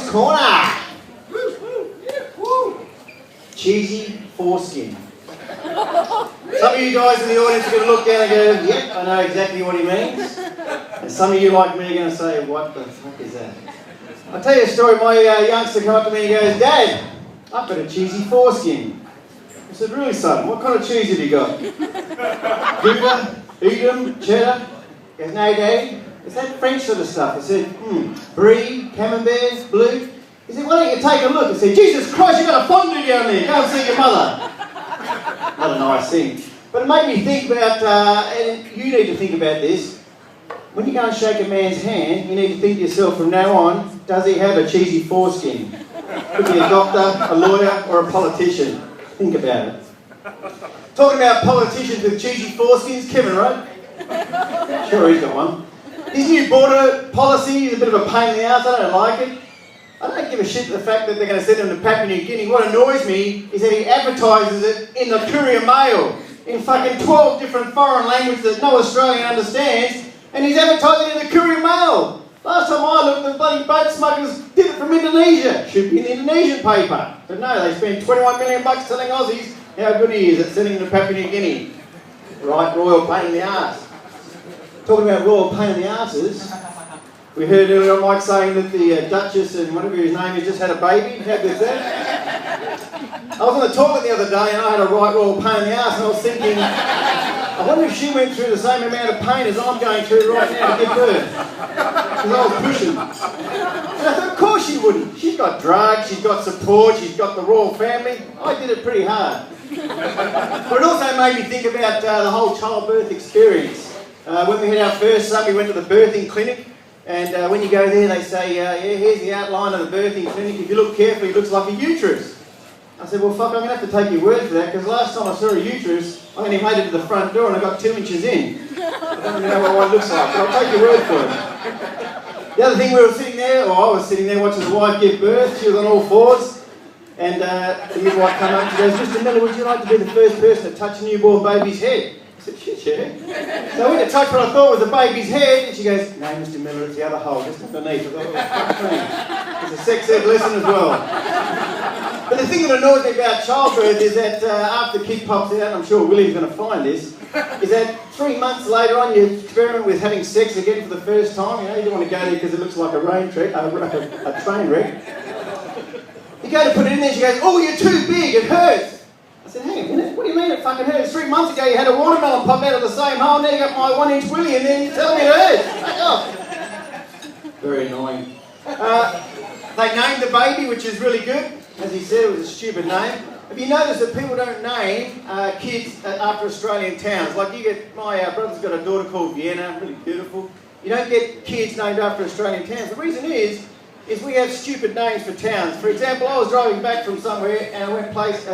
Boys Corner. Cheesy foreskin. Some of you guys in the audience are going to look down and go, yep, I know exactly what he means. And some of you, like me, are going to say, what the fuck is that? I'll tell you a story. My youngster came up to me and he goes, Dad, I've got a cheesy foreskin. I said, really, son? What kind of cheese have you got? Gouda, Edam, cheddar? He goes, no, Dad. Is that French sort of stuff? I said, Brie, Camembert, Blue. He said, why don't you take a look? I said, Jesus Christ, you've got a fondue down there. Go and see your mother. Not a nice thing. But it made me think about, and you need to think about this. When you go and shake a man's hand, you need to think to yourself from now on, does he have a cheesy foreskin? Could be a doctor, a lawyer, or a politician. Think about it. Talking about politicians with cheesy foreskins, Kevin Rudd. Sure, he's got one. His new border policy is a bit of a pain in the ass. I don't like it. I don't give a shit the fact that they're going to send him to Papua New Guinea. What annoys me is that he advertises it in the Courier Mail in fucking 12 different foreign languages that no Australian understands, and he's advertising it in the Courier Mail. Last time I looked, the bloody boat smugglers did it from Indonesia. Should be an Indonesian paper. But no, they spent 21 million bucks telling Aussies how good he is at sending him to Papua New Guinea. Right, royal pain in the arse. Talking about royal pain in the arses, we heard earlier on Mike saying that the Duchess and whatever his name is just had a baby. How good's that? I was on the toilet the other day and I had a right royal pain in the arse and I was thinking, I wonder if she went through the same amount of pain as I'm going through right now to give birth. Because I was pushing. And I thought, of course she wouldn't. She's got drugs, she's got support, she's got the royal family. I did it pretty hard. But it also made me think about the whole childbirth experience. When we had our first son, we went to the birthing clinic. And when you go there, they say, yeah, here's the outline of the birthing clinic. If you look carefully, it looks like a uterus. I said, well, fuck, I'm going to have to take your word for that, because last time I saw a uterus, I only made it to the front door and I got 2 inches in. I don't know what one looks like, but I'll take your word for it. The other thing, we were sitting there, or I was sitting there watching the wife give birth. She was on all fours. And the midwife came up and she goes, Mr. Miller, would you like to be the first person to touch a newborn baby's head? I said, shit, yeah. So I went to touch what I thought was the baby's head, and she goes, no, Mr. Miller, it's the other hole, just underneath. I thought, oh, fuck me. It's a sex ed lesson as well. But the thing that annoys me about childbirth is that after the kid pops out, and I'm sure Willie's going to find this, is that 3 months later on you experiment with having sex again for the first time. You know, you don't want to go there because it looks like a train wreck. You go to put it in there, she goes, oh, you're too big, it hurts. I said, hang on a minute, what do you mean it fucking hurts? 3 months ago you had a watermelon pop out of the same hole, now you got my 1 inch willy and then you tell me it hurts. Fuck off. Very annoying. They named the baby, which is really good. As he said, it was a stupid name. Have you noticed that people don't name kids after Australian towns? Like you get, my brother's got a daughter called Vienna, really beautiful. You don't get kids named after Australian towns. The reason is we have stupid names for towns. For example, I was driving back from somewhere and I went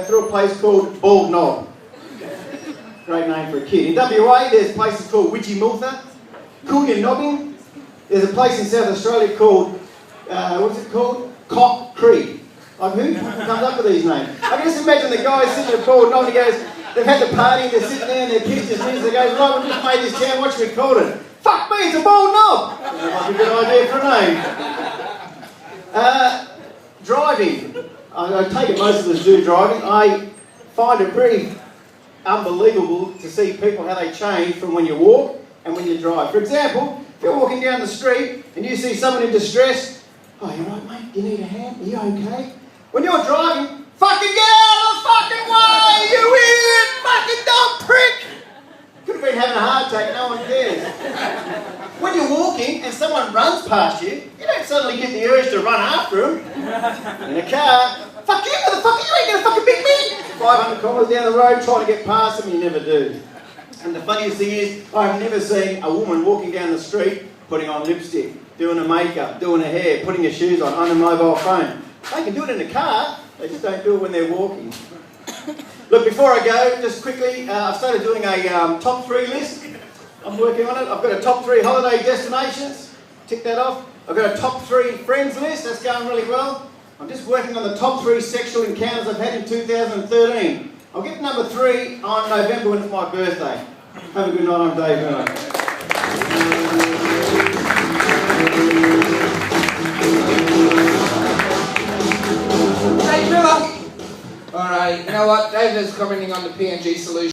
through a place called Bald Knob. Great name for a kid. In WA, there's places called Widgymultha, Coonya Nobbing. There's a place in South Australia called, what's it called? Cock Creek. Like who comes up with these names? I can just imagine the guy sitting at Bald Knob and he goes, they've had the party, they're sitting there and their kids just miss. They go, right, we just made this town, what should we call it? Fuck me, it's a Bald Knob! That might be a good idea for a name. Driving. I take it most of us do driving. I find it pretty unbelievable to see people how they change from when you walk and when you drive. For example, if you're walking down the street and you see someone in distress, oh, you right, mate? Do you need a hand? Are you okay? When you're driving, fucking get out of the fucking way, you idiot! Fucking dumb prick! Could have been having a heart attack, no one cares. When you're walking and someone runs past you, you don't suddenly get the urge to run after them. In a car, fuck you, motherfucker, you ain't gonna fucking beat me! 500 kilometres down the road trying to get past them, you never do. And the funniest thing is, I've never seen a woman walking down the street putting on lipstick, doing her makeup, doing her hair, putting her shoes on a mobile phone. They can do it in the car, they just don't do it when they're walking. Look, before I go, just quickly, I've started doing a top 3 list. I'm working on it. I've got a top 3 holiday destinations. Tick that off. I've got a top 3 friends list. That's going really well. I'm just working on the top 3 sexual encounters I've had in 2013. I'll get number 3 on November when it's my birthday. Have a good night. I'm Dave Miller. Alright, you know what? David's commenting on the PNG solution.